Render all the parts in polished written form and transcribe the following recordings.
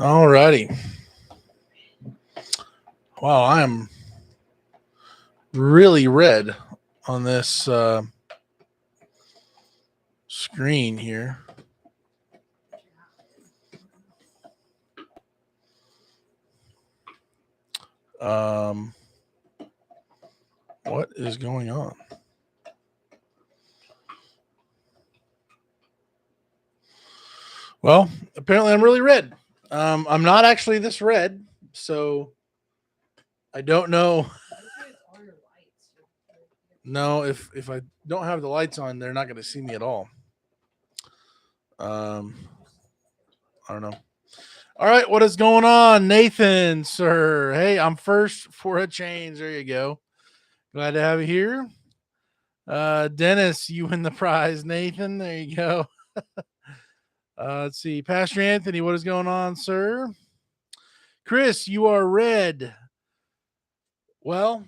All righty. Wow, I am really red on this screen here. Um, what is going on? Well, apparently I'm really red. I'm not actually this red, so I don't know. No, if I don't have the lights on, they're not going to see me at all. Um, I don't know. All right, what is going on, Nathan, sir? Hey, I'm first for a change. There you go. Glad to have you here. Dennis, you win the prize. Nathan, there you go. Let's see. Pastor Anthony, what is going on, sir? Chris, you are red. Well,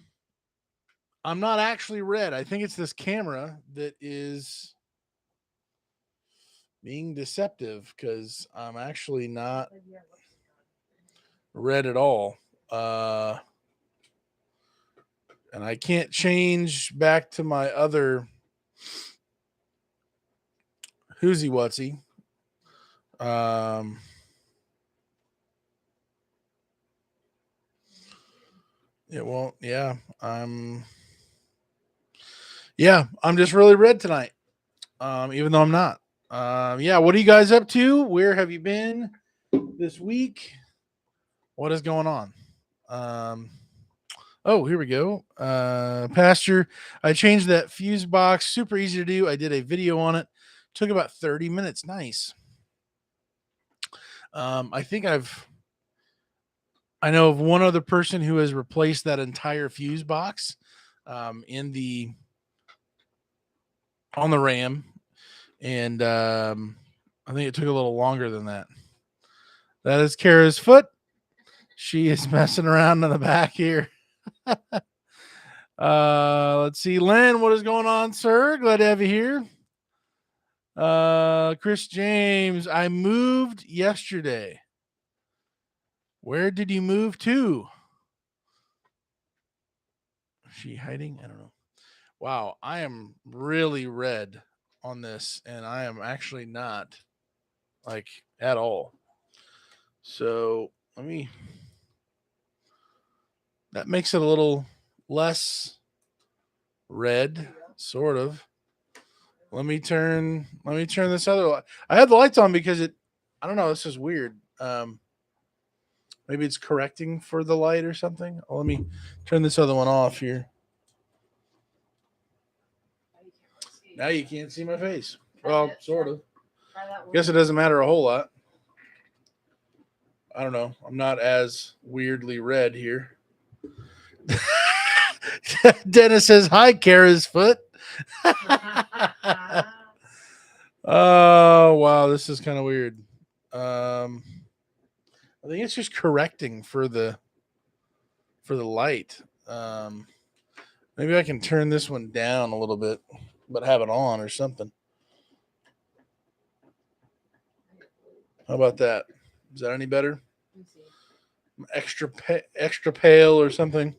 I'm not actually red. I think it's this camera that is being deceptive because I'm actually not red at all. And I can't change back to my other whoosy whatsy. It won't. Yeah, I'm just really red tonight. Even though I'm not. Yeah, what are you guys up to? Where have you been this week? What is going on? Oh, here we go. Pastor, I changed that fuse box. Super easy to do. I did a video on it. Took about 30 minutes. Nice. I think I know of one other person who has replaced that entire fuse box on the RAM, and I think it took a little longer than that. That is Kara's foot. She is messing around in the back here. Let's see, Len, what is going on, sir? Glad to have you here. Chris James, I moved yesterday. Where did you move to? Is she hiding? I don't know. Wow, I am really red on this, and I am actually not like at all. So that makes it a little less red, sort of. Let me turn this other light. I had the lights on because I don't know, this is weird. Maybe it's correcting for the light or something. Oh, let me turn this other one off here. Now you can't see my face. Well, sort of. Guess it doesn't matter a whole lot. I don't know. I'm not as weirdly red here. Dennis says, hi, Kara's foot. Oh, wow. This is kind of weird. I think it's just correcting for the light. Maybe I can turn this one down a little bit, but have it on or something. How about that? Is that any better? Extra pale or something.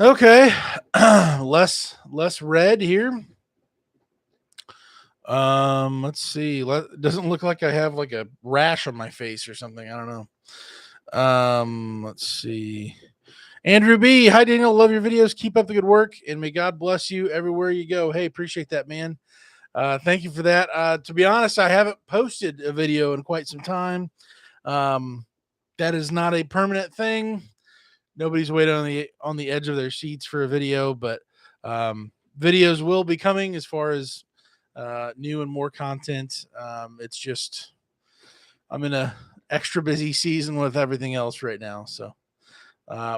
Okay, less red here. Let's see. Doesn't look like I have like a rash on my face or something. I don't know. Let's see. Andrew B. Hi, Daniel. Love your videos. Keep up the good work, and may God bless you everywhere you go. Hey, appreciate that, man. Thank you for that. To be honest, I haven't posted a video in quite some time. That is not a permanent thing. Nobody's waiting on the edge of their seats for a video, but videos will be coming as far as new and more content. It's just I'm in a extra busy season with everything else right now, so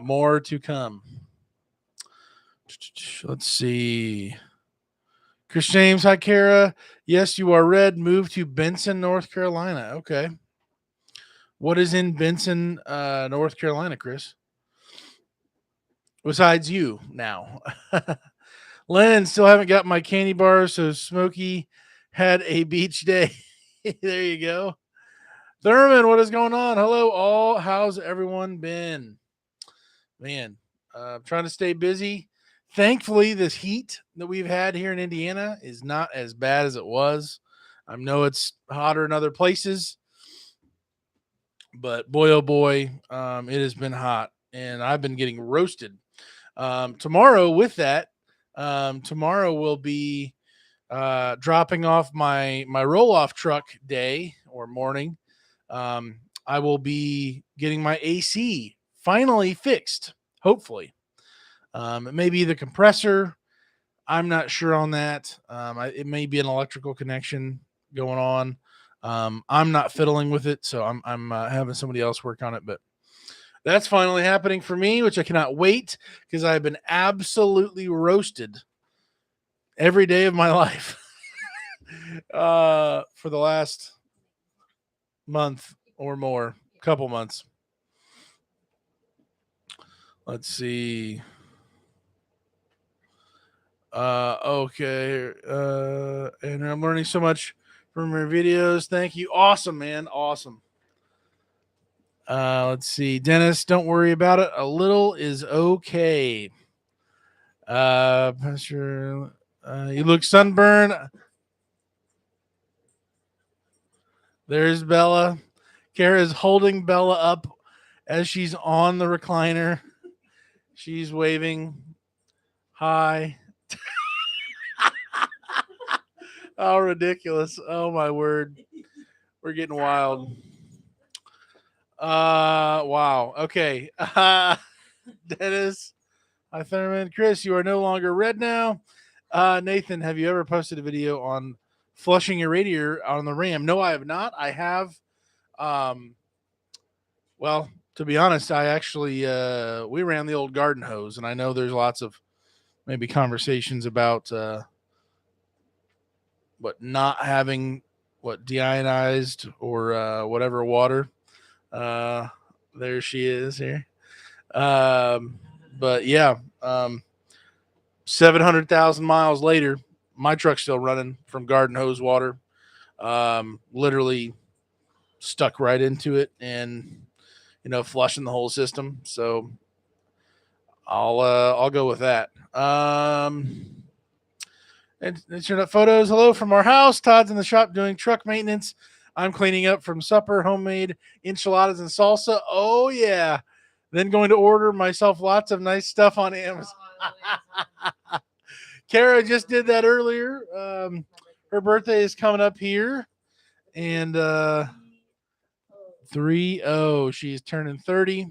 more to come. Let's see. Chris James, hi Kara. Yes, you are red. Move to Benson, North Carolina. Okay. What is in Benson, North Carolina, Chris? Besides you now. Len, still haven't got my candy bars, so Smokey had a beach day. There you go. Thurman, what is going on? Hello, all. How's everyone been? Man, trying to stay busy. Thankfully, this heat that we've had here in Indiana is not as bad as it was. I know it's hotter in other places, but boy, oh boy, it has been hot, and I've been getting roasted. Tomorrow, with that, tomorrow will be dropping off my roll off truck day or morning. I will be getting my AC finally fixed, hopefully. It may be the compressor. I'm not sure on that. It may be an electrical connection going on. I'm not fiddling with it, so I'm having somebody else work on it. But that's finally happening for me, which I cannot wait because I've been absolutely roasted every day of my life for the last month or more, couple months. Let's see. Okay. And I'm learning so much from your videos. Thank you. Awesome, man. Awesome. Let's see. Dennis, don't worry about it. A little is okay. Pastor, you look sunburned. There's Bella. Kara is holding Bella up as she's on the recliner. She's waving. Hi. Oh, ridiculous. Oh, my word. We're getting wild. Wow. Okay. Dennis. Hi, Thurman. Chris, you are no longer red now. Nathan, have you ever posted a video on flushing your radiator on the Ram? No, I have not. I have. Well, to be honest, I actually we ran the old garden hose, and I know there's lots of maybe conversations about what not having what deionized or whatever water. There she is here. But yeah, 700,000 miles later, my truck's still running from garden hose water. Literally stuck right into it and flushing the whole system. So I'll go with that. And internet photos. Hello from our house. Todd's in the shop doing truck maintenance. I'm cleaning up from supper, homemade enchiladas and salsa. Oh yeah. Then going to order myself lots of nice stuff on Amazon. Kara just did that earlier. Her birthday is coming up here, and 3-0. She's turning 30,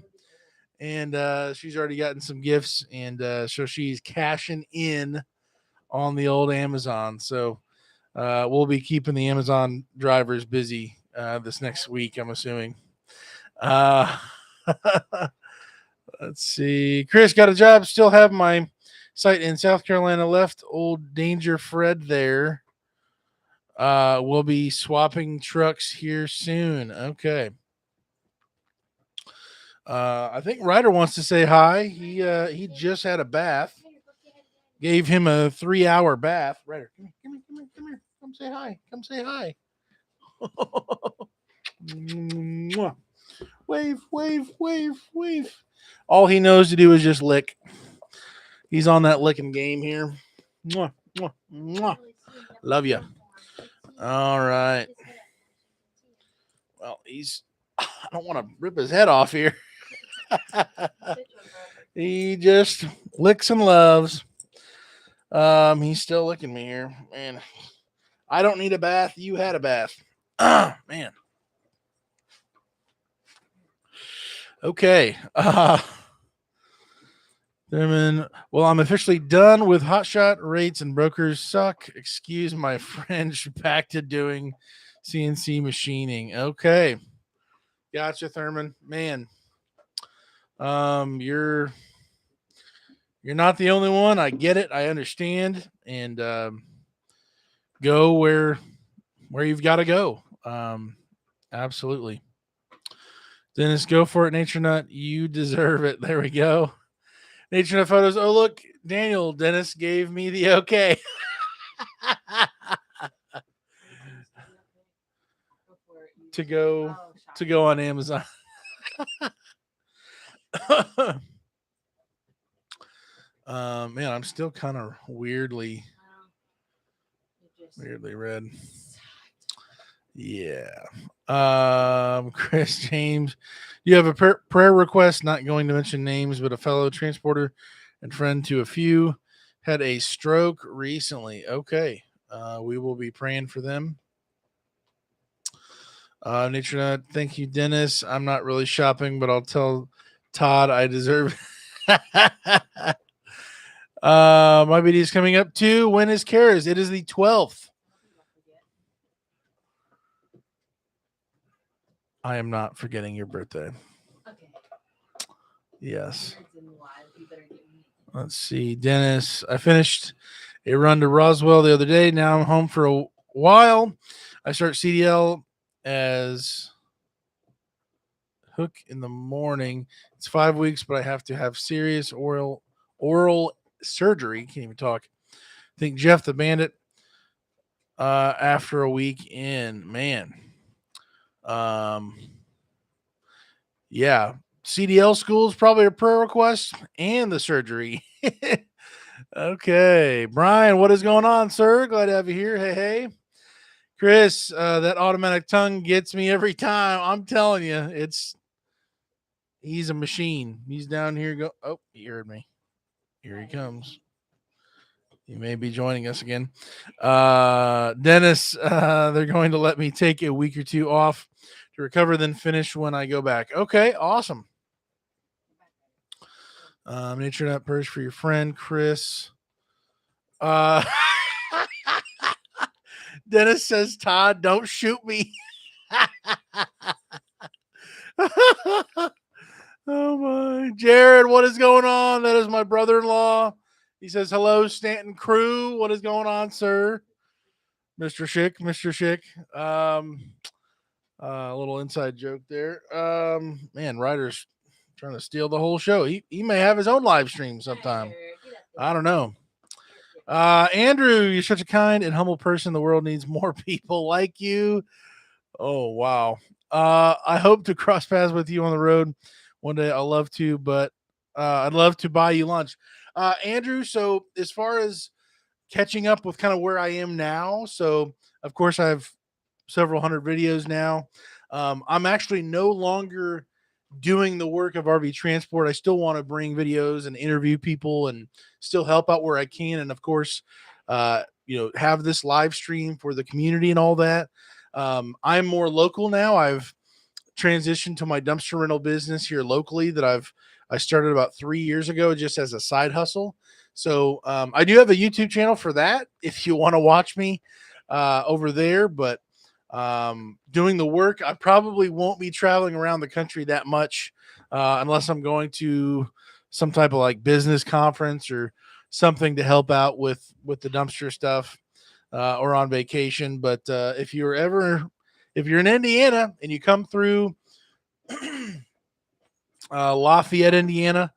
and she's already gotten some gifts, and so she's cashing in on the old Amazon. So we'll be keeping the Amazon drivers busy this next week, I'm assuming. Let's see. Chris, got a job. Still have my site in South Carolina left. Old Danger Fred there. We'll be swapping trucks here soon. Okay. I think Ryder wants to say hi. He just had a bath. Gave him a 3-hour bath. Ryder, come here. Come say hi. Come say hi. Wave, wave, wave, wave. All he knows to do is just lick. He's on that licking game here. Mwah, mwah, mwah. Love you. All right. Well, I don't want to rip his head off here. He just licks and loves. He's still licking me here. Man, I don't need a bath. You had a bath. Man. Okay. Well, I'm officially done with hotshot. Rates and brokers suck. Excuse my French. Back to doing CNC machining. Okay. Gotcha, Thurman. Man. You're not the only one. I get it. I understand. And go where you've got to go. Absolutely. Dennis, go for it, Nature Nut. You deserve it. There we go. Nature Nut photos. Oh, look, Daniel. Dennis gave me the okay. to go on Amazon. Man, I'm still kind of weirdly red. Yeah. Chris James, you have a prayer request, not going to mention names, but a fellow transporter and friend to a few had a stroke recently. Okay. We will be praying for them. Nature Nut, thank you, Dennis. I'm not really shopping, but I'll tell Todd I deserve. My video is coming up too. When is Kara's? It is the 12th. I am not forgetting your birthday. Okay. Yes. Let's see, Dennis. I finished a run to Roswell the other day. Now I'm home for a while. I start CDL as Hook in the morning. It's 5 weeks, but I have to have serious oral surgery. Can't even talk. I think Jeff the Bandit after a week in. Man. Yeah. CDL school is probably a prayer request and the surgery. Okay. Brian, what is going on, sir? Glad to have you here. Hey. Chris, that automatic tongue gets me every time. I'm telling you, he's a machine. He's down here. Oh, he heard me. Here he comes. He may be joining us again. Dennis, they're going to let me take a week or two off to recover, then finish when I go back. Okay, awesome. Nature Nut Purse for your friend, Chris. Dennis says, Todd, don't shoot me. Oh my. Jared, what is going on? That is my brother-in-law. He says, hello, Stanton crew. What is going on, sir? Mr. Schick. A little inside joke there. Man, Ryder's trying to steal the whole show. He may have his own live stream sometime. I don't know. Andrew, you're such a kind and humble person. The world needs more people like you. Oh, wow. I hope to cross paths with you on the road one day. I'd love to, but I'd love to buy you lunch. Andrew, so as far as catching up with kind of where I am now, so of course I have several hundred videos now. I'm actually no longer doing the work of RV transport. I still want to bring videos and interview people and still help out where I can. And of course, have this live stream for the community and all that. I'm more local now. I've transitioned to my dumpster rental business here locally that I started about 3 years ago just as a side hustle. So I do have a YouTube channel for that if you want to watch me over there. But doing the work, I probably won't be traveling around the country that much unless I'm going to some type of like business conference or something to help out with the dumpster stuff or on vacation. But if you're in Indiana and you come through Lafayette, Indiana,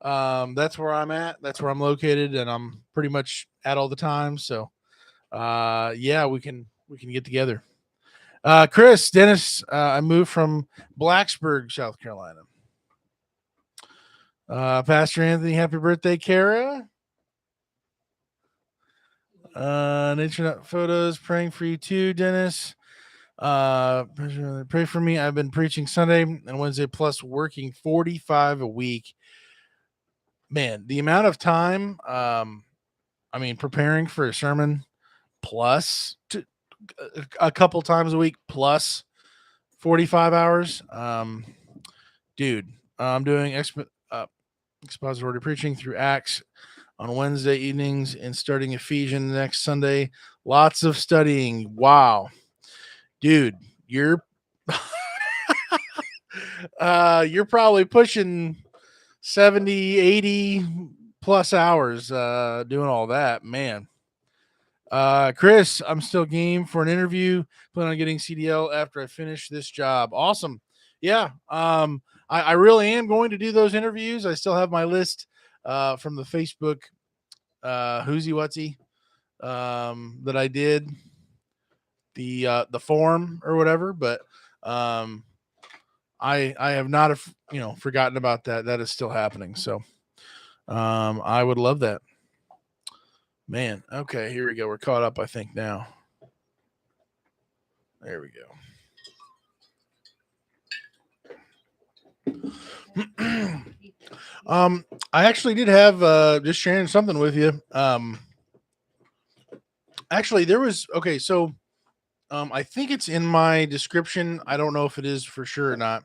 that's where I'm at. That's where I'm located, and I'm pretty much at all the time. So, yeah, we can get together. Chris, Dennis, I moved from Blacksburg, South Carolina. Pastor Anthony, happy birthday, Kara. Nature Nut Photos, praying for you too, Dennis. Pray for me. I've been preaching Sunday and Wednesday plus working 45 a week. Man, the amount of time, preparing for a sermon plus a couple times a week plus 45 hours. Dude, I'm doing expository preaching through Acts on Wednesday evenings and starting Ephesians next Sunday. Lots of studying. Wow. Dude, you're you're probably pushing 70, 80 plus hours doing all that, man. Chris, I'm still game for an interview. Plan on getting CDL after I finish this job. Awesome. Yeah. I really am going to do those interviews. I still have my list from the Facebook Whoosy Whatsy that I did the form or whatever, but Um, I have not, forgotten about that. That is still happening. So, I would love that. Man, okay, here we go. We're caught up, I think, now. There we go. I actually did have just sharing something with you. Actually, there was okay. So, I think it's in my description. I don't know if it is for sure or not.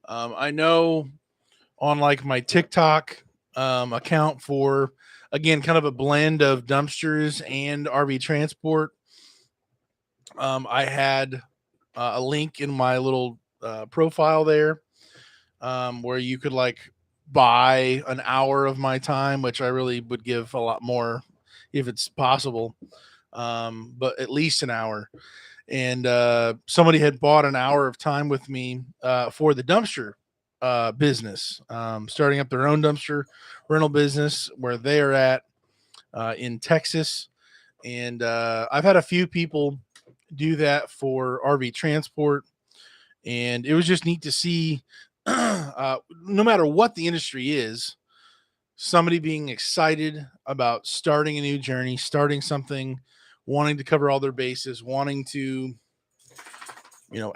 I know on like my TikTok account for again kind of a blend of dumpsters and RV transport. I had a link in my little profile there where you could like buy an hour of my time, which I really would give a lot more if it's possible, but at least an hour. And somebody had bought an hour of time with me for the dumpster business, starting up their own dumpster rental business where they are at in Texas. And I've had a few people do that for RV transport. And it was just neat to see, no matter what the industry is, somebody being excited about starting a new journey, starting something, wanting to cover all their bases, wanting to,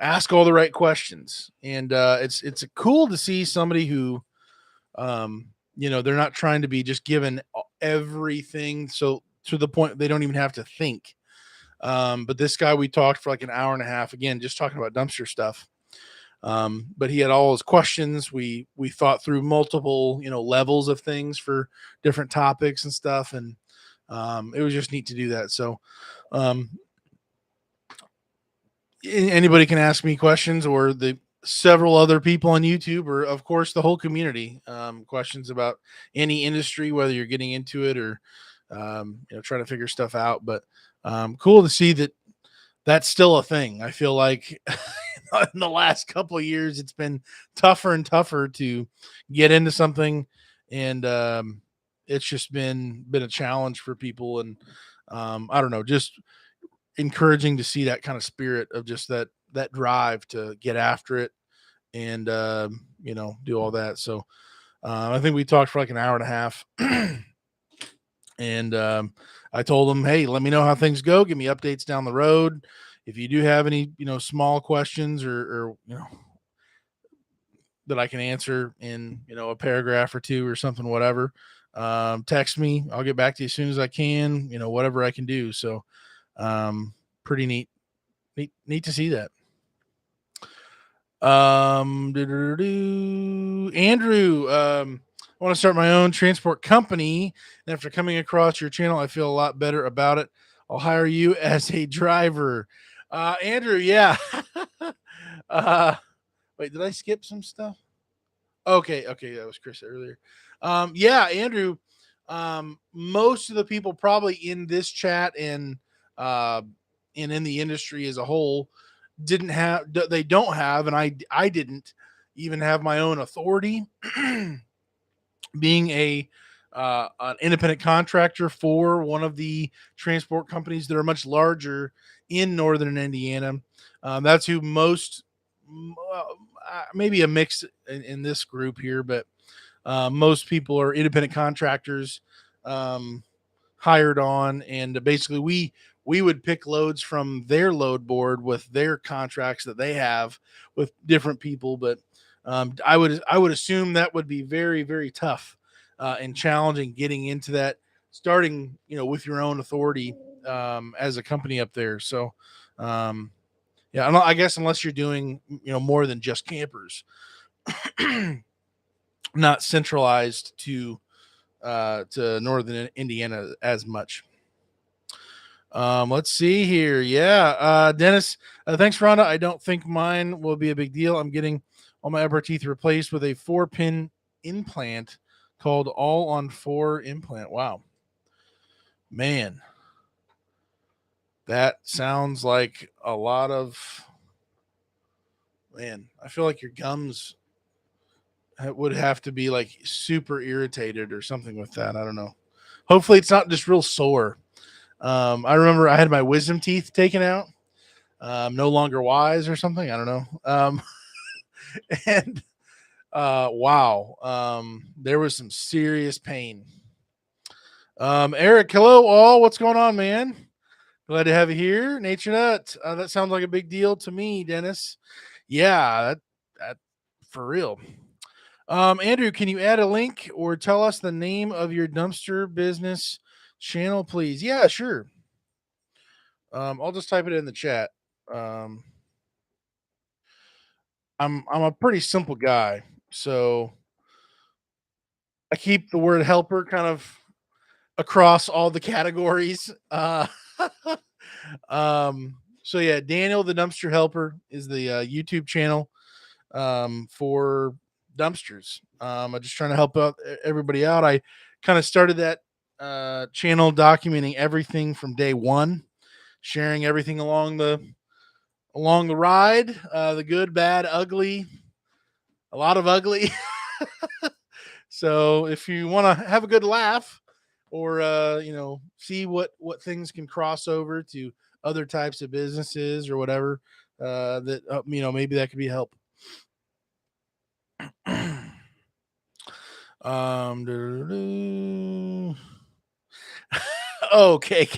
ask all the right questions. And it's cool to see somebody who, they're not trying to be just given everything. So to the point they don't even have to think. But this guy, we talked for like an hour and a half, again, just talking about dumpster stuff. But he had all his questions. We thought through multiple, levels of things for different topics and stuff. And it was just neat to do that. So anybody can ask me questions, or the several other people on YouTube, or of course the whole community, questions about any industry, whether you're getting into it or trying to figure stuff out. But cool to see that that's still a thing. I feel like in the last couple of years, it's been tougher and tougher to get into something, and it's just been a challenge for people. And I don't know, just encouraging to see that kind of spirit of just that drive to get after it and do all that. So I think we talked for like an hour and a half. And I told him, hey, let me know how things go, give me updates down the road. If you do have any small questions or that I can answer in a paragraph or two or something, whatever, text me, I'll get back to you as soon as I can, whatever I can do. So pretty neat to see that. Andrew, I want to start my own transport company, and after coming across your channel, I feel a lot better about it. I'll hire you as a driver. Andrew, yeah. Wait, did I skip some stuff? Okay, that was Chris earlier. Yeah, Andrew. Most of the people probably in this chat and in the industry as a whole they don't have, and I didn't even have my own authority. Being an independent contractor for one of the transport companies that are much larger in northern Indiana. That's who most, maybe a mix in this group here, but most people are independent contractors hired on, and basically we would pick loads from their load board with their contracts that they have with different people. But I would assume that would be very, very tough and challenging getting into that, starting with your own authority as a company up there. So yeah, I guess unless you're doing more than just campers, not centralized to northern Indiana as much. Let's see here. Yeah. Dennis, thanks, Rhonda. I don't think mine will be a big deal. I'm getting all my upper teeth replaced with a 4-pin implant called All on 4 implant. Wow. Man, that sounds like a lot of, man, I feel like your gums would have to be like super irritated or something with that. I don't know. Hopefully it's not just real sore. I remember I had my wisdom teeth taken out. no longer wise or something. I don't know. And wow, there was some serious pain. Eric, hello all. What's going on, man? Glad to have you here. Nature Nut. That sounds like a big deal to me, Dennis. Yeah, that for real. Andrew, can you add a link or tell us the name of your dumpster business channel, please? Yeah, sure. I'll just type it in the chat. Um, I'm a pretty simple guy, so I keep the word helper kind of across all the categories. So yeah, Daniel the Dumpster Helper is the YouTube channel for dumpsters. I'm just trying to help out everybody out. I kind of started that channel documenting everything from day one, sharing everything along the ride, the good, bad, ugly, a lot of ugly. So if you want to have a good laugh or see what things can cross over to other types of businesses or whatever, that maybe that could be help. Okay,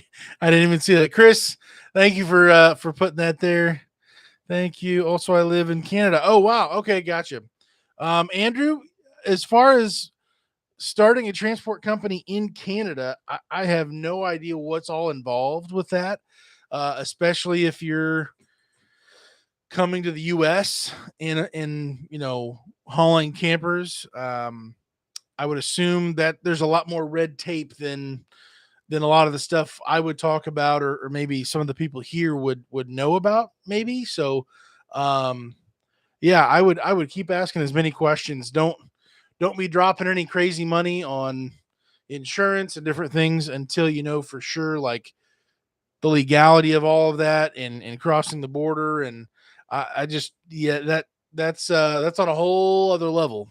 I didn't even see that. Chris, thank you for putting that there. Thank you. Also, I live in Canada. Oh wow. Okay, gotcha. Andrew, as far as starting a transport company in Canada, I have no idea what's all involved with that, especially if you're coming to the U.S. in hauling campers. I would assume that there's a lot more red tape than a lot of the stuff I would talk about, or maybe some of the people here would know about. Maybe so. Um, yeah, I would keep asking as many questions. Don't be dropping any crazy money on insurance and different things until you know for sure, like the legality of all of that and crossing the border. And I just, yeah, that's on a whole other level,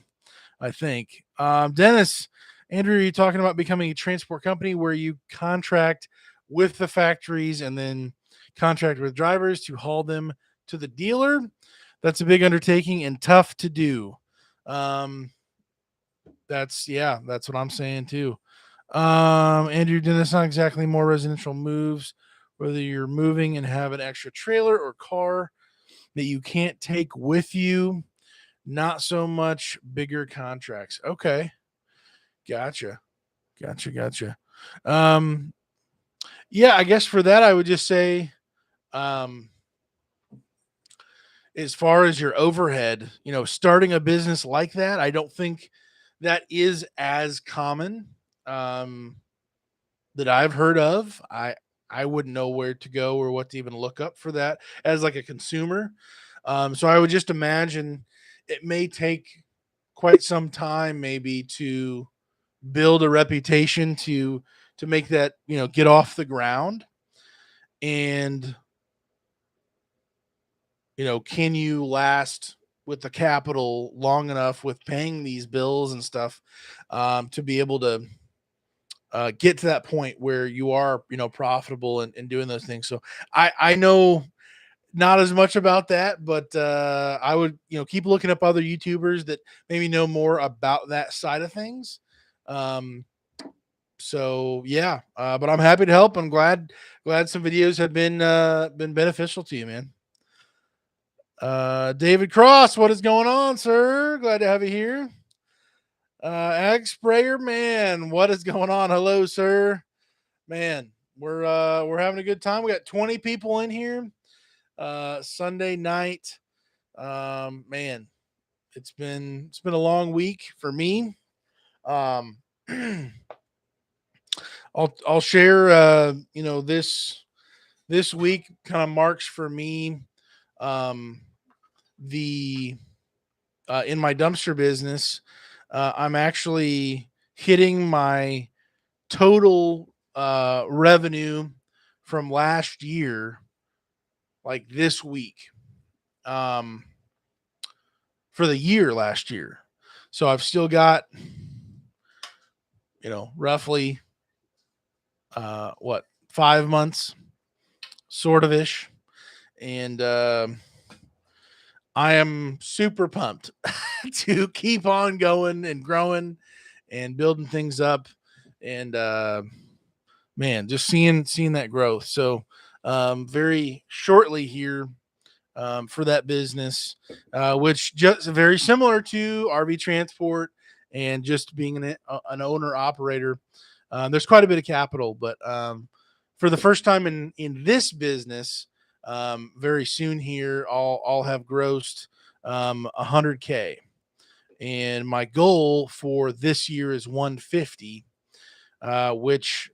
I think. Dennis, Andrew, are you talking about becoming a transport company where you contract with the factories and then contract with drivers to haul them to the dealer? That's a big undertaking and tough to do. Um, that's what I'm saying too. Andrew, then it's not exactly more residential moves, whether you're moving and have an extra trailer or car that you can't take with you. Not so much bigger contracts. Okay. Gotcha. Gotcha. Um, yeah, I guess for that, I would just say, um, as far as your overhead, starting a business like that, I don't think that is as common. Um, that I've heard of. I wouldn't know where to go or what to even look up for that as like a consumer. So I would just imagine it may take quite some time maybe to build a reputation to make that, get off the ground. And can you last with the capital long enough with paying these bills and stuff, to be able to get to that point where you are, profitable and doing those things. So I know not as much about that, but I would, keep looking up other YouTubers that maybe know more about that side of things. Um, so yeah, but I'm happy to help. I'm glad some videos have been beneficial to you, man. David Cross, what is going on, sir? Glad to have you here. Ag Sprayer Man, what is going on? Hello, sir. Man, we're having a good time. We got 20 people in here. Sunday night. Man, it's been a long week for me. Um, I'll share. This week kind of marks for me. Um, the In my dumpster business, I'm actually hitting my total revenue from last year, like this week, um, for the year last year. So I've still got, roughly, 5 months, sort of ish. and I am super pumped to keep on going and growing and building things up, and man, just seeing that growth. So very shortly here, for that business, which just very similar to RV transport and just being an owner operator. There's quite a bit of capital, but for the first time in this business, very soon here, I'll have grossed 100K, and my goal for this year is 150, which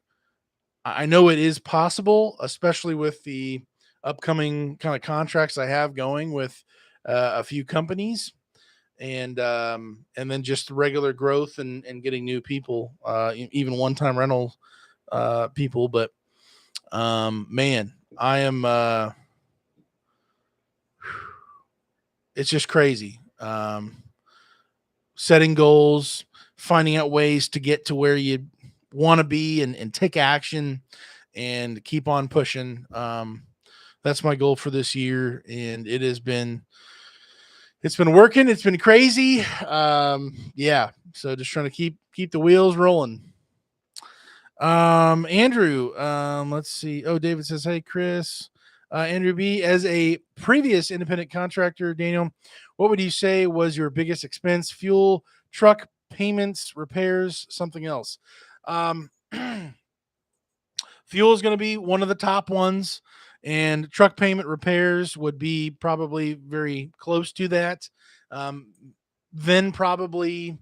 I know it is possible, especially with the upcoming kind of contracts I have going with a few companies, and then just regular growth and getting new people, even one time rental people. But man, I am. It's just crazy. Setting goals, finding out ways to get to where you want to be, and take action and keep on pushing. That's my goal for this year, and it's been working. It's been crazy. Yeah. So just trying to keep the wheels rolling. Andrew, let's see. Oh, David says, "Hey, Chris." Andrew B, as a previous independent contractor, Daniel, what would you say was your biggest expense? Fuel, truck payments, repairs, something else? Um, Fuel is going to be one of the top ones, and truck payment repairs would be probably very close to that. Um, then probably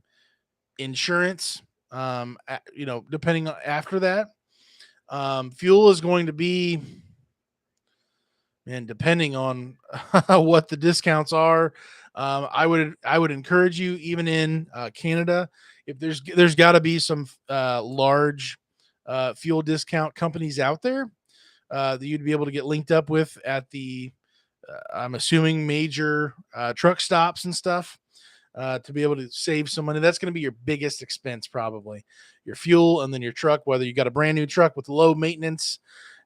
insurance. Depending on after that, fuel is going to be, and depending on what the discounts are, I would encourage you, even in Canada, if there's got to be some large fuel discount companies out there that you'd be able to get linked up with at the I'm assuming major truck stops and stuff, to be able to save some money. That's going to be your biggest expense, probably your fuel, and then your truck, whether you got a brand new truck with low maintenance,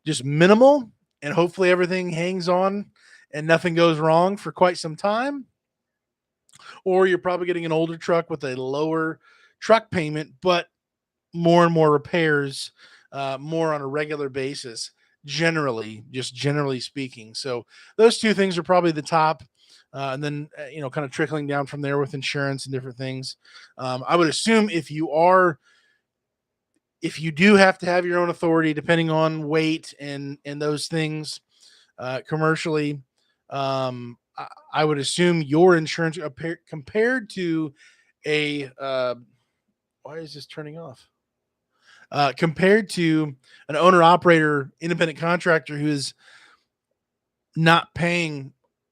just minimal, and hopefully everything hangs on and nothing goes wrong for quite some time, or you're probably getting an older truck with a lower truck payment, but more and more repairs, more on a regular basis, generally speaking. So those two things are probably the top. And then, kind of trickling down from there with insurance and different things. I would assume if you do have to have your own authority, depending on weight and those things, commercially, I would assume your insurance compared to a why is this turning off? Compared to an owner operator independent contractor who is not paying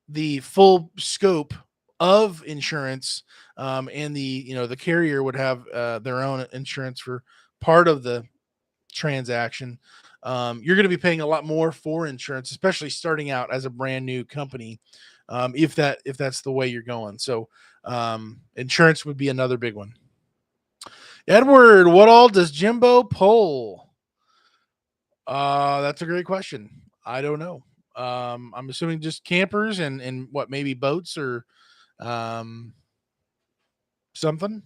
the full scope of insurance, and the carrier would have their own insurance for part of the transaction. You're going to be paying a lot more for insurance, especially starting out as a brand new company, if that's the way you're going. So insurance would be another big one. Edward, what all does Jimbo pull? That's a great question. I don't know. I'm assuming just campers and what, maybe boats or um, something.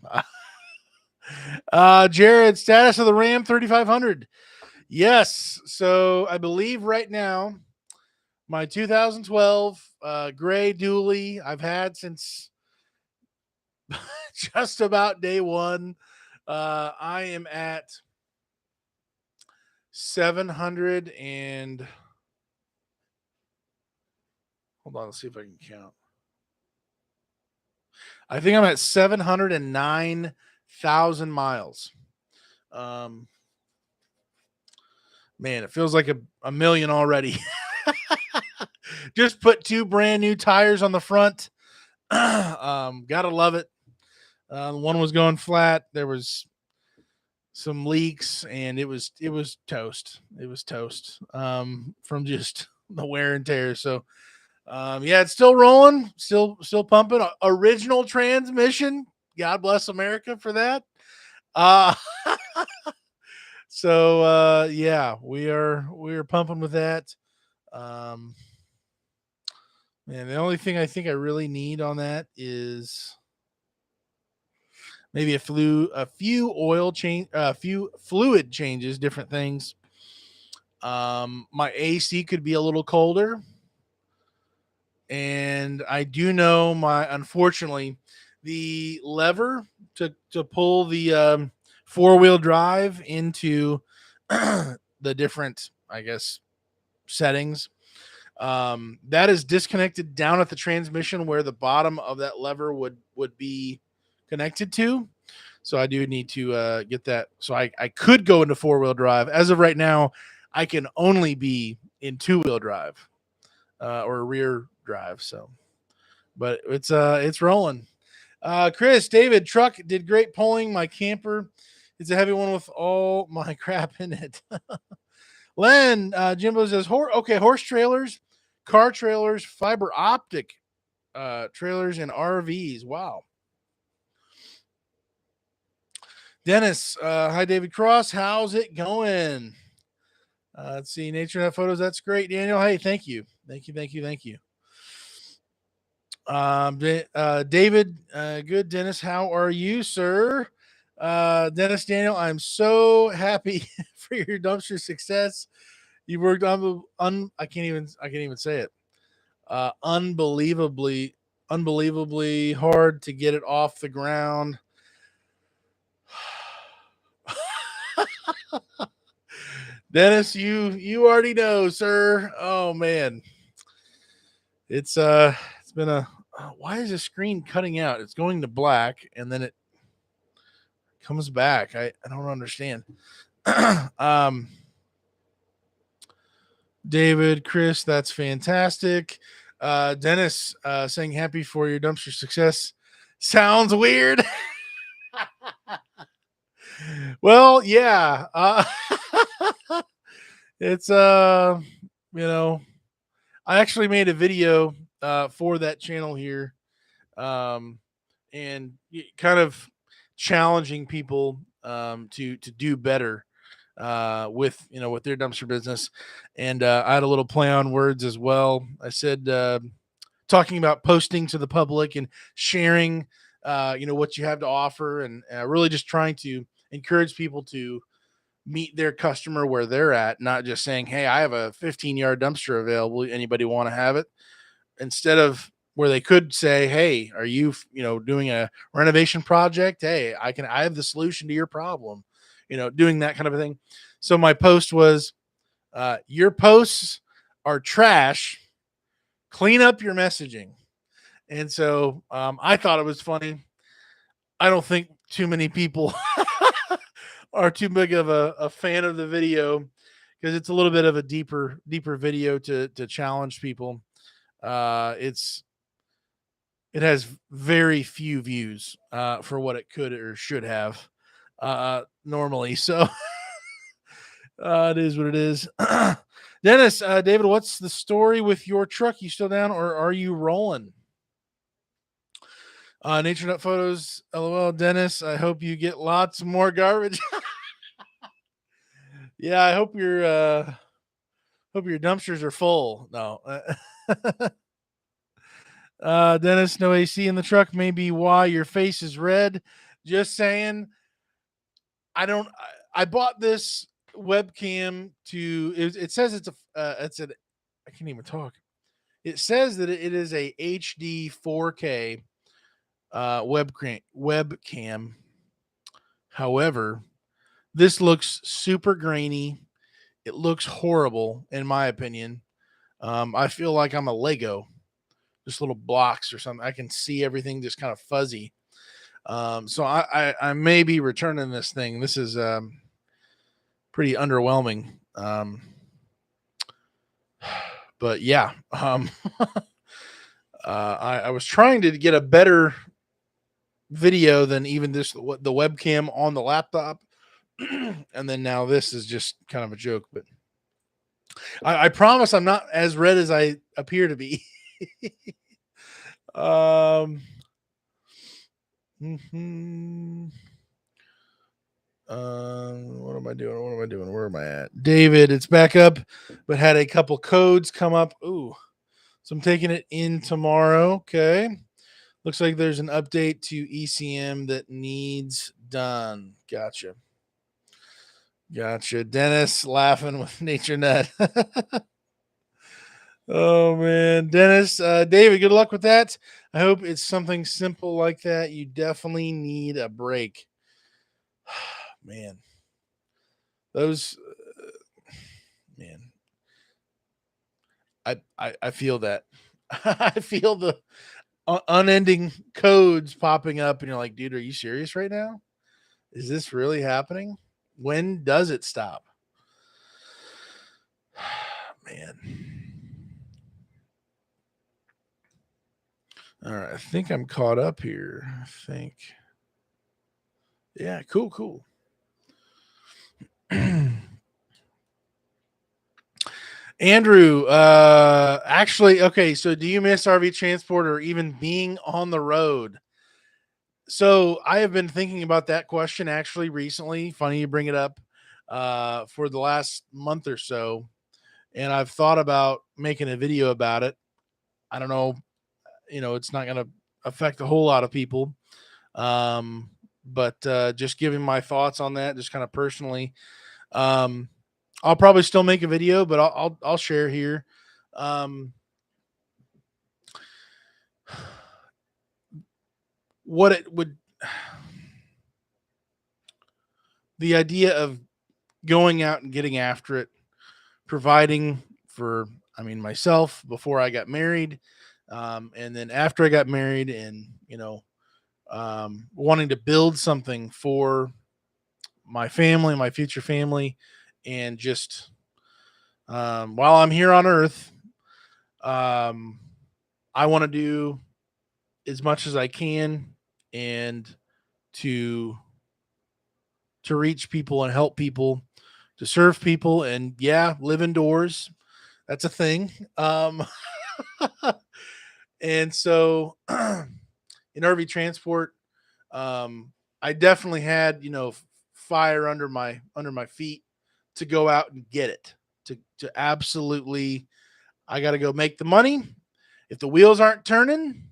Jared, status of the Ram 3500. Yes. So I believe right now my 2012 gray dually I've had since just about day one. I am at 700 and hold on, let's see if I can count. I think I'm at 709,000 miles. Um, Man, it feels like a million already. Just put two brand new tires on the front. Gotta love it. One was going flat. There was some leaks, and it was toast. It was toast from just the wear and tear. So yeah, it's still rolling, still pumping. Original transmission. God bless America for that. Uh so yeah, we are pumping with that. Um And the only thing I think I really need on that is maybe a few oil change, a few fluid changes, different things. My AC could be a little colder, and I do know unfortunately the lever to pull the 4-wheel drive into the different, I guess, settings. That is disconnected down at the transmission where the bottom of that lever would be connected to. So I do need to get that. So I could go into 4-wheel drive. As of right now, I can only be in 2-wheel drive or rear drive. So, but it's rolling. Chris, David, truck did great pulling. My camper is a heavy one with all my crap in it. Len, Jimbo says, horse trailers, car trailers, fiber optic trailers, and RVs. Wow. Dennis, hi, David Cross. How's it going? Let's see. Nature Net Photos. That's great, Daniel. Hey, thank you. Thank you. David, good. Dennis, how are you, sir? Dennis, Daniel, I'm so happy for your dumpster success. You worked I can't even say it. Unbelievably hard to get it off the ground. Dennis, you already know, sir. Oh man. It's been why is the screen cutting out? It's going to black and then it comes back. I don't understand. David, Chris, that's fantastic. Dennis saying happy for your dumpster success. Sounds weird. Well, yeah. It's I actually made a video for that channel here, and kind of challenging people to do better with with their dumpster business. And I had a little play on words as well. I said talking about posting to the public and sharing what you have to offer, and really just trying to encourage people to meet their customer where they're at, not just saying, hey, I have a 15-yard dumpster available, anybody want to have it? Instead of where they could say, hey, are you doing a renovation project? Hey, I have the solution to your problem, doing that kind of a thing. So my post was, your posts are trash, clean up your messaging. And so I thought it was funny. I don't think too many people are too big of a fan of the video, because it's a little bit of a deeper video to challenge people. It has very few views for what it could or should have normally. So it is what it is. Dennis, David, what's the story with your truck? You still down or are you rolling? Nature Nut Photos, LOL. Dennis, I hope you get lots more garbage. Yeah, I hope your dumpsters are full. No. Dennis, no AC in the truck may be why your face is red. Just saying. I bought this webcam it says it's I can't even talk. It says that it is a HD 4K webcam. However, this looks super grainy. It looks horrible in my opinion. I feel like I'm a Lego, just little blocks or something. I can see everything just kind of fuzzy. So I may be returning this thing. This is pretty underwhelming. But yeah, I was trying to get a better video than even the webcam on the laptop. And then now this is just kind of a joke, but I promise I'm not as red as I appear to be. What am I doing? Where am I at? David, it's back up, but had a couple codes come up. Ooh, So I'm taking it in tomorrow. Okay. Looks like there's an update to ECM that needs done. Gotcha. Gotcha. Dennis laughing with Nature Nut. Oh man, Dennis, David, good luck with that. I hope it's something simple like that. You definitely need a break. Man, those man, I feel that. I feel the unending codes popping up, and you're like, dude, are you serious right now? Is this really happening? When does it stop? Man. All right, I think I'm caught up here. I think. Yeah, cool. Andrew, actually, okay, so do you miss RV transport or even being on the road? So I have been thinking about that question actually recently. Funny you bring it up for the last month or so. And I've thought about making a video about it. I don't know, it's not going to affect a whole lot of people. Um, but just giving my thoughts on that, just kind of personally. Um, I'll probably still make a video, but I'll share here. Um, what it would, the idea of going out and getting after it, providing for, myself before I got married, and then after I got married, and wanting to build something for my family, my future family, and just while I'm here on Earth, um, I want to do as much as I can and to reach people and help people, to serve people, and yeah, live indoors. That's a thing. And so in RV transport, I definitely had, fire under my feet to go out and get it. To absolutely, I got to go make the money. If the wheels aren't turning,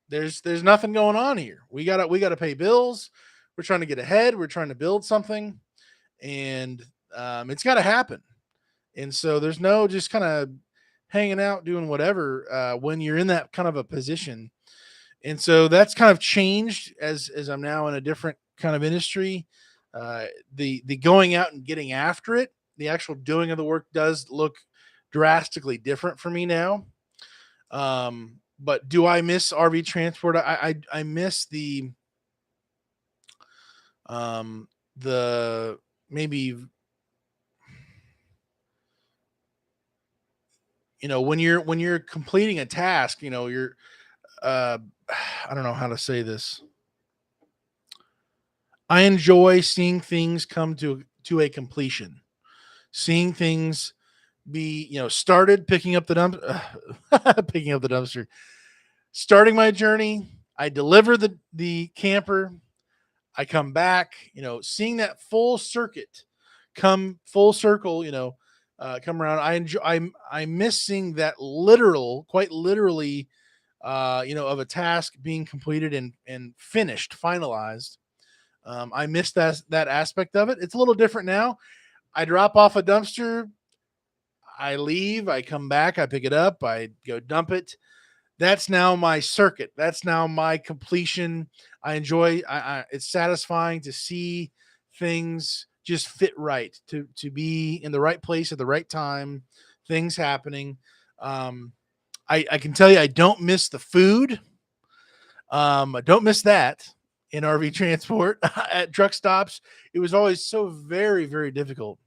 there's nothing going on here. We gotta pay bills. We're trying to get ahead. We're trying to build something, and it's got to happen. And so there's no just kind of hanging out doing whatever when you're in that kind of a position. And so that's kind of changed as I'm now in a different kind of industry. The going out and getting after it, the actual doing of the work does look drastically different for me now. But do I miss RV transport? I miss um, the maybe, when you're completing a task, you're uh, I don't know how to say this. I enjoy seeing things come to a completion, seeing things be, started, picking up the picking up the dumpster, starting my journey. I deliver the camper. I come back, seeing that full circuit come full circle, come around. I enjoy. I miss seeing that literal, quite literally, of a task being completed and finished, finalized. I miss that aspect of it. It's a little different now. I drop off a dumpster, I leave, I come back, I pick it up, I go dump it. That's now my circuit. That's now my completion. I enjoy. It's satisfying to see things just fit right, to be in the right place at the right time. Things happening. Um, I can tell you, I don't miss the food. I don't miss that in RV transport at truck stops. It was always so very, very difficult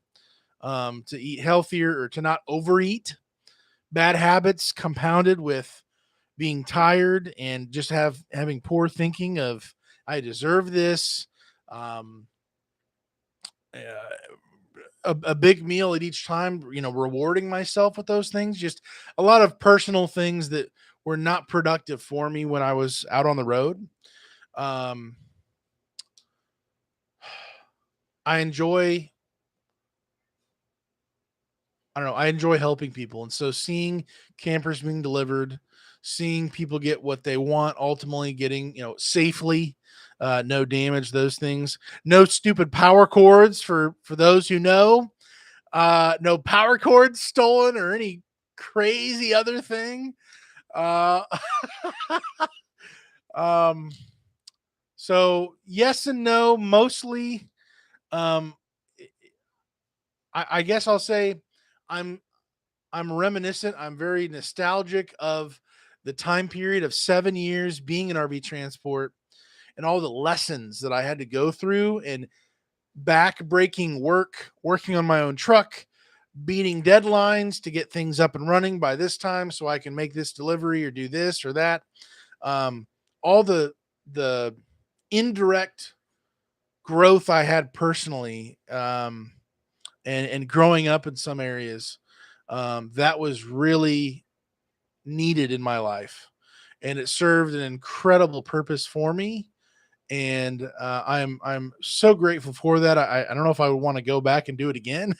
to eat healthier or to not overeat. Bad habits compounded with being tired and just having poor thinking of I deserve this. Um, uh, a big meal at each time, rewarding myself with those things. Just a lot of personal things that were not productive for me when I was out on the road. Um, I enjoy I don't know, I enjoy helping people. And so seeing campers being delivered, seeing people get what they want, ultimately getting, safely, no damage, those things, no stupid power cords for those who know, no power cords stolen or any crazy other thing. Uh, um, so yes and no, mostly. Um, I guess I'll say I'm I'm reminiscent. I'm very nostalgic of the time period of 7 years being in RV transport and all the lessons that I had to go through and back breaking work, working on my own truck, beating deadlines to get things up and running by this time so I can make this delivery or do this or that. Um, all the indirect growth I had personally, and growing up in some areas, that was really needed in my life, and it served an incredible purpose for me. And I'm so grateful for that. I don't know if I would want to go back and do it again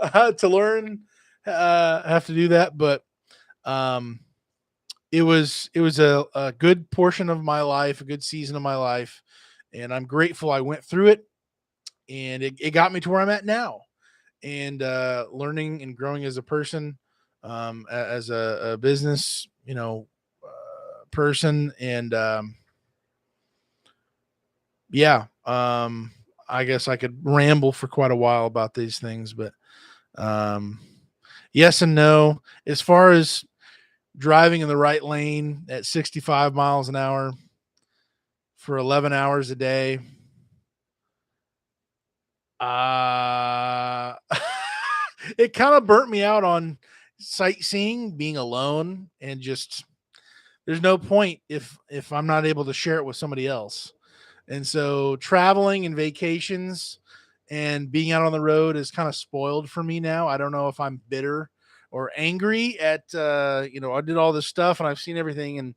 to learn have to do that, but um, it was a good portion of my life, a good season of my life, and I'm grateful I went through it, and it got me to where I'm at now, and learning and growing as a person, as a business, person, and yeah, I guess I could ramble for quite a while about these things, but um, yes and no. As far as driving in the right lane at 65 miles an hour for 11 hours a day, uh, it kind of burnt me out on sightseeing, being alone, and just there's no point if I'm not able to share it with somebody else. And so traveling and vacations and being out on the road is kind of spoiled for me now. I don't know if I'm bitter or angry at I did all this stuff and I've seen everything and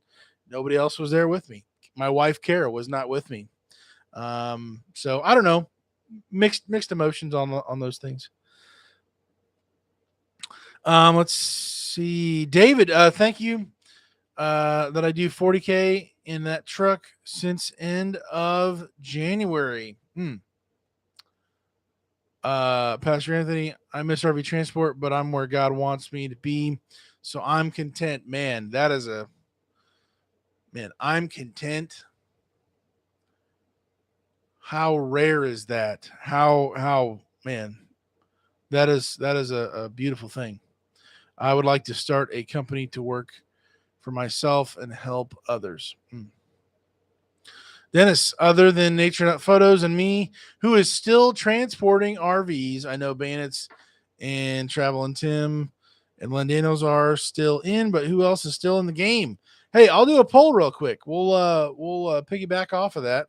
nobody else was there with me. My wife Kara was not with me. So I don't know, mixed emotions on those things. Let's see, David. Thank you. That I do 40K in that truck since end of January. Pastor Anthony, I miss RV transport, but I'm where God wants me to be. So I'm content. Man, I'm content. How rare is that? Man, that is a beautiful thing. I would like to start a company to work for myself and help others. Dennis, other than Nature Nut Photos and me, who is still transporting RVs, I know Bandits and Travel and Tim and Landanos are still in, but who else is still in the game? Hey, I'll do a poll real quick. We'll piggyback off of that.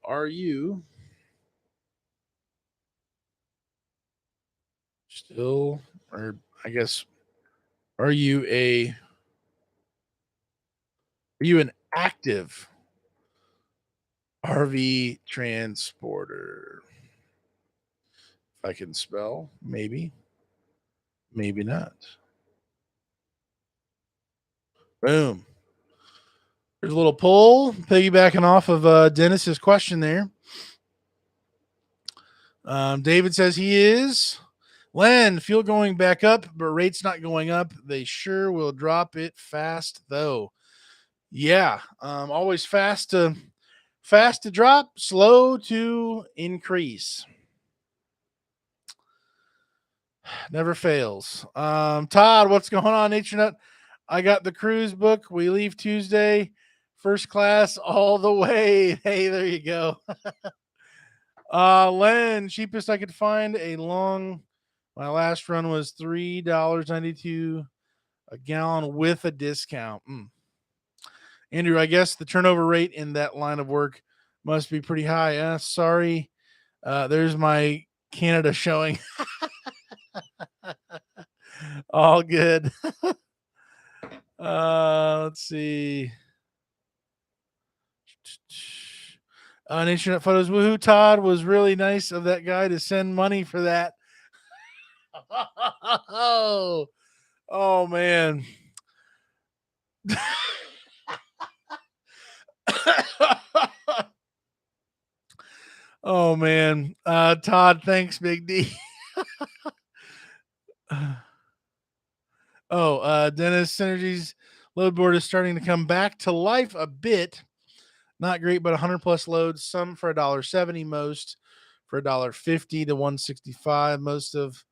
Are you still, or I guess, are you an active RV transporter? If I can spell, maybe, maybe not. Boom. There's a little poll piggybacking off of Dennis's question there. David says he is. Len, fuel going back up, but rates not going up. They sure will drop it fast though. Yeah, always fast to drop, slow to increase. Never fails. Todd, what's going on, Nature Nut? I got the cruise book. We leave Tuesday, first class all the way. Hey, there you go. Len, cheapest I could find my last run was $3.92 a gallon with a discount. Andrew, I guess the turnover rate in that line of work must be pretty high. Sorry. There's my Canada showing. All good. Let's see. Nation Photos. Woohoo, Todd was really nice of that guy to send money for that. Oh, oh man. Oh man. Todd, thanks, Big D. Dennis Synergy's load board is starting to come back to life a bit. Not great, but 100 plus loads, some for $1.70, most for $1.50 to 165. Most of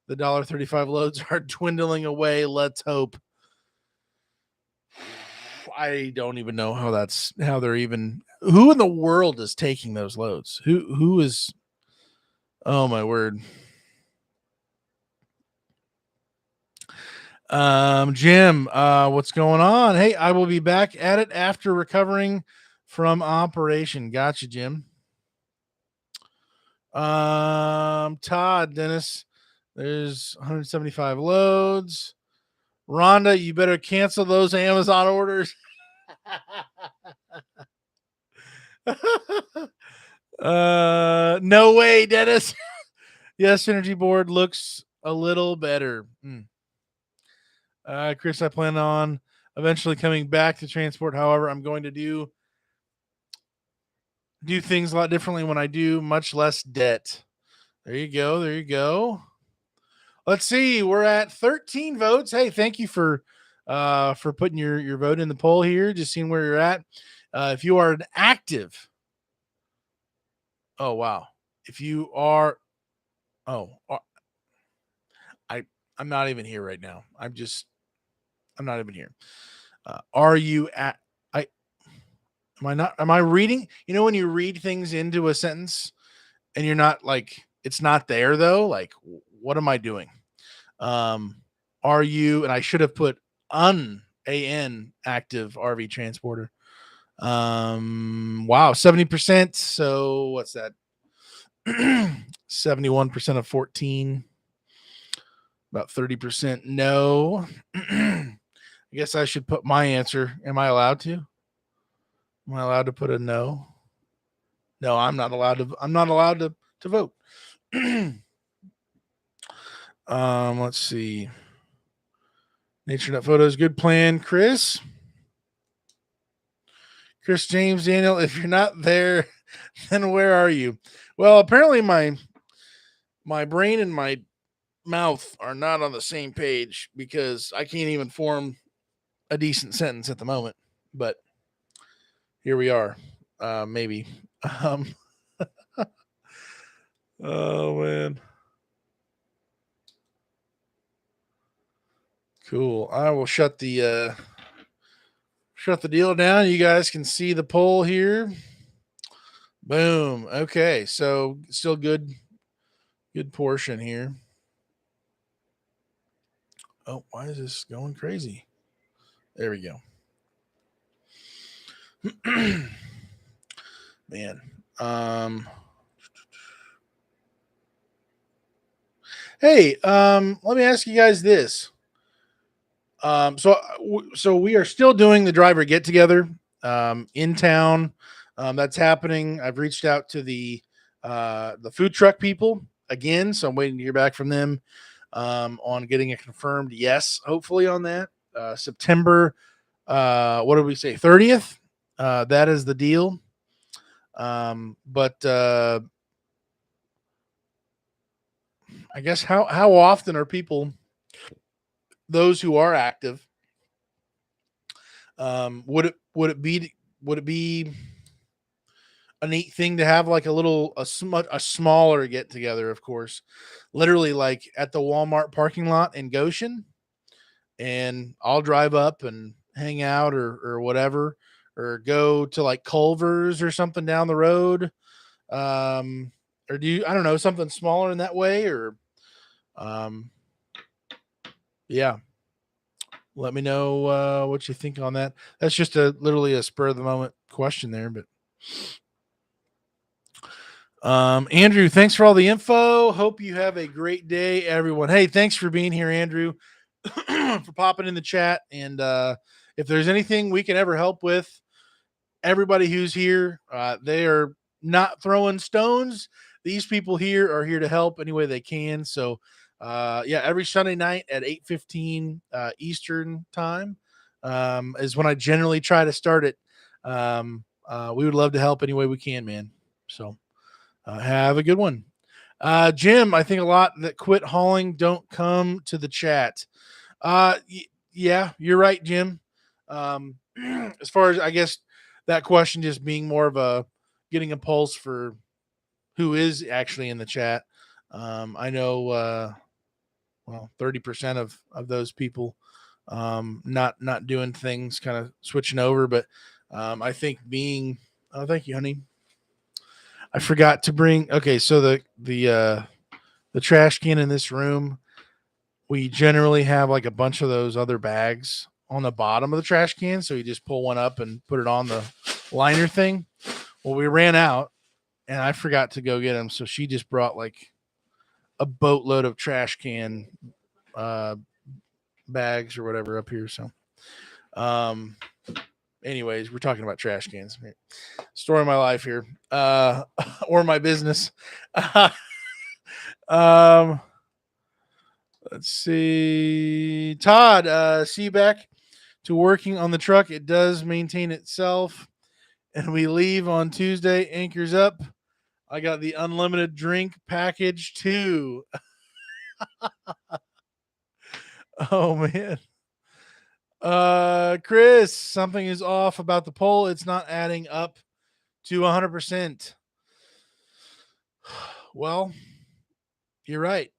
the $1.35 loads are dwindling away. Let's hope. I don't even know how they're even, who in the world is taking those loads? Who is, oh my word. Jim, what's going on? Hey, I will be back at it after recovering from operation. Gotcha, Jim. Todd, Dennis, there's 175 loads. Rhonda, you better cancel those Amazon orders. No way, Dennis. Yes, Energy Board looks a little better. Chris, I plan on eventually coming back to transport. However, I'm going to do things a lot differently when I do, much less debt. There you go. There you go. Let's see. We're at 13 votes. Hey, thank you for putting your vote in the poll here. Just seeing where you're at. If you are an active, oh wow. If you are, I'm not even here right now. I'm not even here. Are you at? Am I not? Am I reading? You know when you read things into a sentence and you're not like it's not there though. Like what am I doing? Are you? And I should have put an active RV transporter. Wow, 70%. So what's that? 71% of 14. About 30% no. I guess I should put my answer. Am I allowed to? Am I allowed to put a no? No, I'm not allowed to. I'm not allowed to vote. Let's see. Nature Photos, good plan, Chris. Chris James Daniel, if you're not there, then where are you? Well, apparently my brain and my mouth are not on the same page because I can't even form a decent sentence at the moment. But here we are. Maybe. Oh man. Cool. I will shut the deal down. You guys can see the poll here. Boom. Okay. So still good portion here. Oh, why is this going crazy? There we go. Man. Hey, let me ask you guys this. So we are still doing the driver get together in town. That's happening. I've reached out to the food truck people again, so I'm waiting to hear back from them on getting a confirmed yes, hopefully on that. September, what did we say? 30th. That is the deal. But I guess how often are people, those who are active, would it be a neat thing to have like a smaller get together, of course, literally like at the Walmart parking lot in Goshen, and I'll drive up and hang out or whatever, or go to like Culver's or something down the road. Or I don't know, something smaller in that way, or yeah. Let me know what you think on that. That's just literally a spur of the moment question there, but Andrew, thanks for all the info. Hope you have a great day, everyone. Hey, thanks for being here, Andrew, for popping in the chat. And if there's anything we can ever help with, everybody who's here, they are not throwing stones. These people here are here to help any way they can. So Yeah, every Sunday night at 8:15 Eastern time is when I generally try to start it. We would love to help any way we can, man. So have a good one. Jim, I think a lot that quit hauling don't come to the chat. Yeah, you're right, Jim. Um, as far as I guess that question just being more of a getting a pulse for who is actually in the chat. I know, well, 30% of those people not doing things, kind of switching over. But I think being, oh, thank you, honey. I forgot to bring. Okay, so the trash can in this room, we generally have like a bunch of those other bags on the bottom of the trash can. So you just pull one up and put it on the liner thing. Well, we ran out and I forgot to go get them. So she just brought like a boatload of trash can uh, bags or whatever up here. So, um, anyways, we're talking about trash cans. Story of my life here, or my business. um, let's see. Todd, see you back to working on the truck. It does maintain itself. And we leave on Tuesday. Anchors up. I got the unlimited drink package too. Oh man. Chris, something is off about the poll. It's not adding up to 100%. Well, you're right.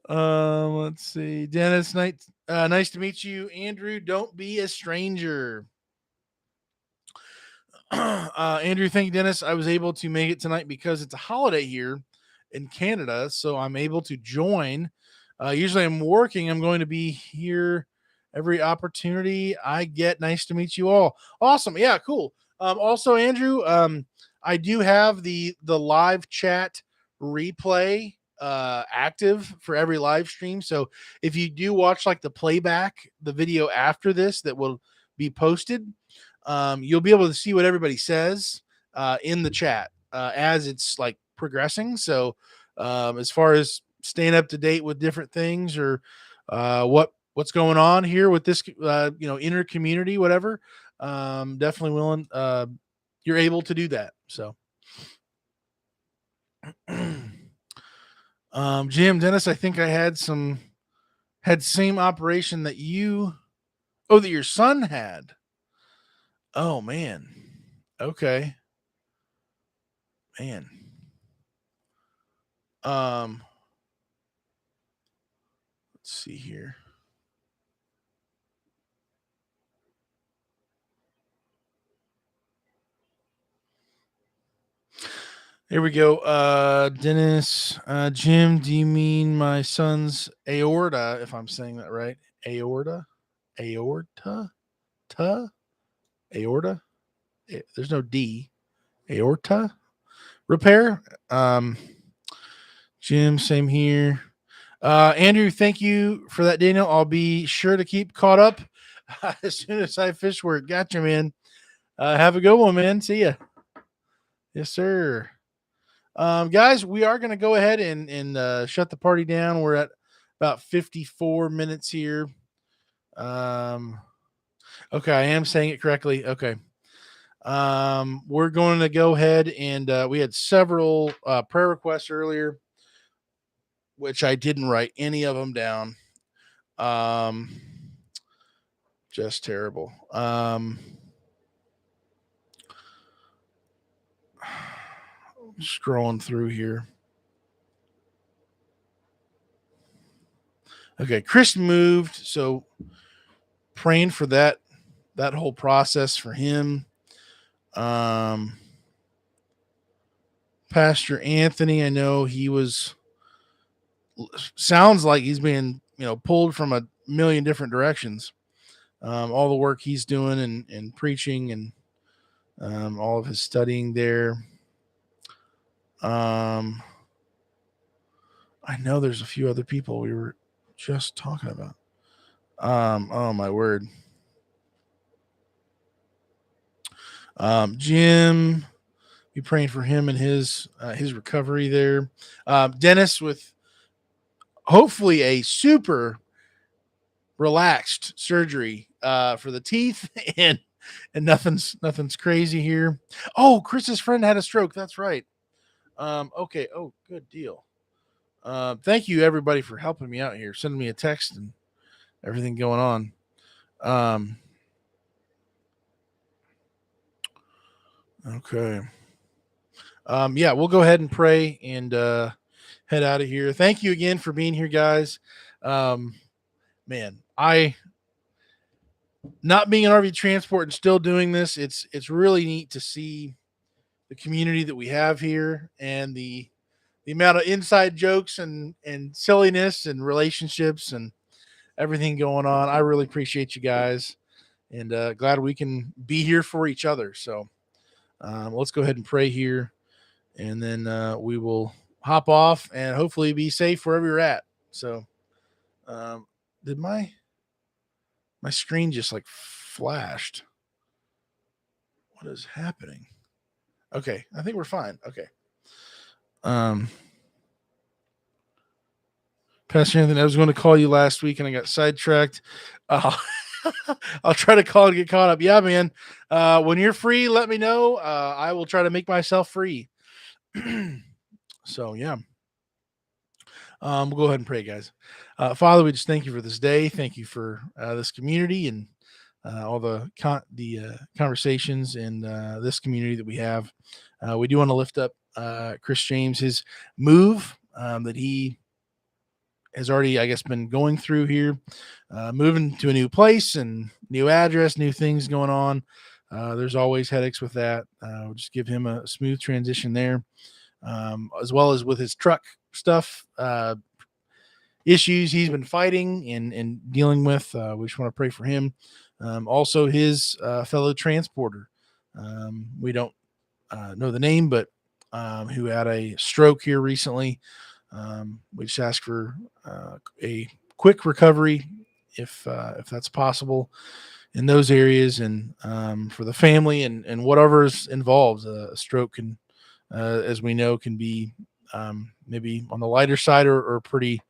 Let's see. Dennis, nice to meet you. Andrew, don't be a stranger. Andrew, thank you, Dennis. I was able to make it tonight because it's a holiday here in Canada, so I'm able to join. Usually I'm working. I'm going to be here every opportunity I get. Nice to meet you all. Awesome. Yeah, cool. Also, Andrew, I do have the live chat replay active for every live stream. So if you do watch like the playback, the video after this that will be posted, you'll be able to see what everybody says in the chat as it's like progressing. So as far as staying up to date with different things or what's going on here with this inner community, whatever, definitely willing. You're able to do that. So Jim, Dennis, I think I had same operation that that your son had. Oh man. Okay. Man. Let's see here. Here we go. Dennis, Jim, do you mean my son's aorta, if I'm saying that right? Aorta? Aorta? Aorta? There's no D. Aorta? Repair? Jim, same here. Andrew, thank you for that, Daniel. I'll be sure to keep caught up as soon as I fish work. Gotcha, man. Have a good one, man. See ya. Yes, sir. Guys, we are going to go ahead and shut the party down. We're at about 54 minutes here. Okay, I am saying it correctly. Okay. We're going to go ahead and we had several prayer requests earlier, which I didn't write any of them down. Just terrible. Scrolling through here. Okay, Chris moved, so praying for that whole process for him. Pastor Anthony, I know sounds like he's being pulled from a million different directions. All the work he's doing and preaching and all of his studying there. I know there's a few other people we were just talking about. Oh my word. Jim, be praying for him and his recovery there. Dennis with hopefully a super relaxed surgery for the teeth and nothing's crazy here. Oh, Chris's friend had a stroke. That's right. Okay. Oh, good deal. Thank you everybody for helping me out here, sending me a text and everything going on. Okay. Yeah, we'll go ahead and pray and head out of here. Thank you again for being here, guys. Man, I not being an RV transport and still doing this, it's really neat to see the community that we have here and the amount of inside jokes and silliness and relationships and everything going on. I really appreciate you guys and glad we can be here for each other. So let's go ahead and pray here, and then we will hop off and hopefully be safe wherever you're at. So did my screen just like flashed? What is happening? Okay, I think we're fine. Okay. Pastor Anthony, I was going to call you last week and I got sidetracked. I'll try to call and get caught up. Yeah, man. When you're free, let me know. I will try to make myself free. So, yeah. We'll go ahead and pray, guys. Father, we just thank you for this day. Thank you for this community and all the conversations in this community that we have. We do want to lift up Chris James, his move that he has already, I guess, been going through here, moving to a new place and new address, new things going on. There's always headaches with that. We'll just give him a smooth transition there, as well as with his truck stuff, issues he's been fighting and dealing with. We just want to pray for him. Also, his fellow transporter. We don't know the name, but who had a stroke here recently. We just ask for a quick recovery if that's possible in those areas, and for the family and whatever's involved. A stroke can, as we know, can be maybe on the lighter side or pretty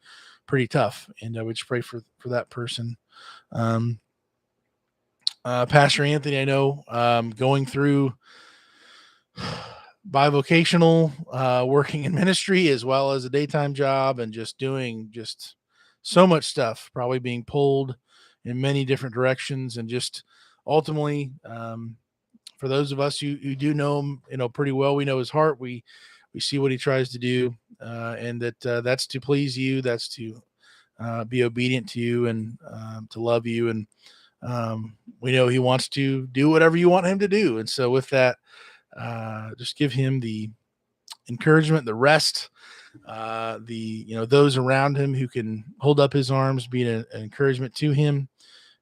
tough, and I would just pray for that person. Pastor Anthony, I know going through bivocational, working in ministry as well as a daytime job and just doing just so much stuff, probably being pulled in many different directions, and just ultimately, for those of us who do know him, pretty well, we know his heart. We see what he tries to do, and that's to please you. That's to be obedient to you and to love you. And we know he wants to do whatever you want him to do. And so with that, just give him the encouragement, the rest, those around him who can hold up his arms, be an encouragement to him,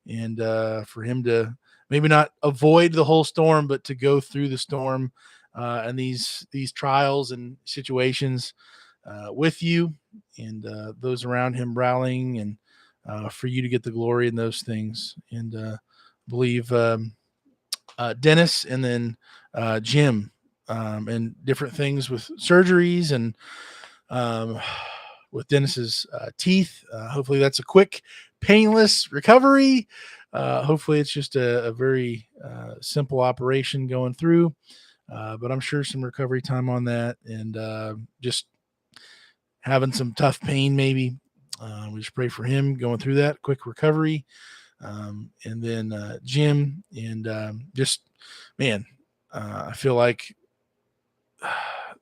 and for him to maybe not avoid the whole storm, but to go through the storm and these trials and situations with you, and those around him rallying, and for you to get the glory in those things. And believe Dennis and then Jim, and different things with surgeries and with Dennis's teeth. Hopefully that's a quick, painless recovery. Hopefully it's just a very simple operation going through, but I'm sure some recovery time on that, and just having some tough pain maybe. We just pray for him going through that quick recovery. And then Jim, and just, man, I feel like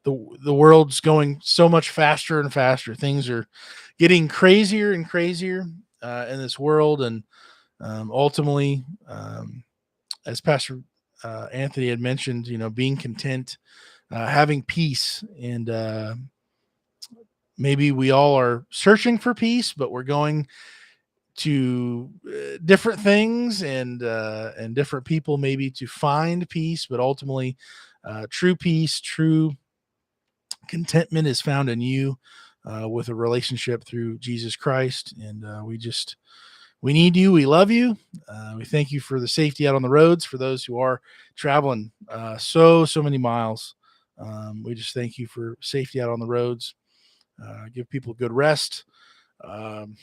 the world's going so much faster and faster. Things are getting crazier and crazier in this world, and ultimately, as Pastor Anthony had mentioned, being content, having peace, and maybe we all are searching for peace, but we're going to different things and different people maybe to find peace, but ultimately true peace, true contentment is found in you, with a relationship through Jesus Christ. And we need you. We love you. We thank you for the safety out on the roads for those who are traveling so many miles We just thank you for safety out on the roads. Give people good rest. And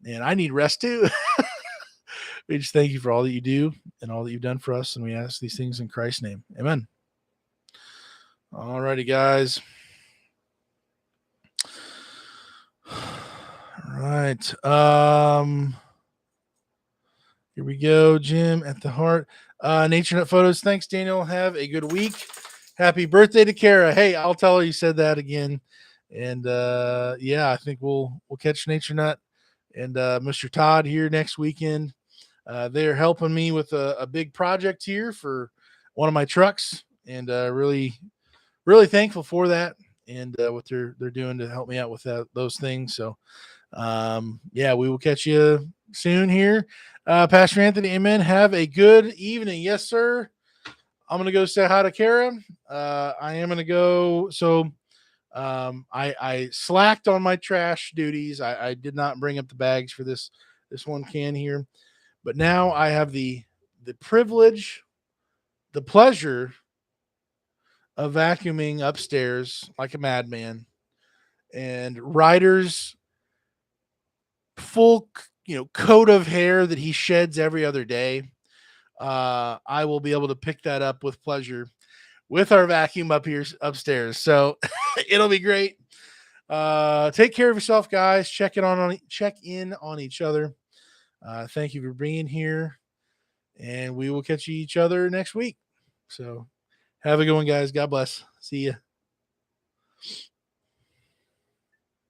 I need rest too. We just thank you for all that you do and all that you've done for us. And we ask these things in Christ's name. Amen. All righty, guys. All right. Here we go. Jim at the heart. Nature Nut Photos. Thanks, Daniel. Have a good week. Happy birthday to Kara. Hey, I'll tell her you said that again. And yeah, I think we'll catch Nature Nut and Mr. Todd here next weekend. They're helping me with a big project here for one of my trucks, and really thankful for that and what they're doing to help me out with those things. So yeah, we will catch you soon here. Pastor Anthony, amen. Have a good evening. Yes, sir. I'm gonna go say hi to Kara. I am gonna go. So I slacked on my trash duties. I did not bring up the bags for this one can here, but now I have the privilege, the pleasure of vacuuming upstairs like a madman, and Ryder's full coat of hair that he sheds every other day. I will be able to pick that up with pleasure with our vacuum up here upstairs. So it'll be great. Take care of yourself, guys. Check in on each other. Thank you for being here, and we will catch each other next week. So have a good one, guys. God bless. See ya.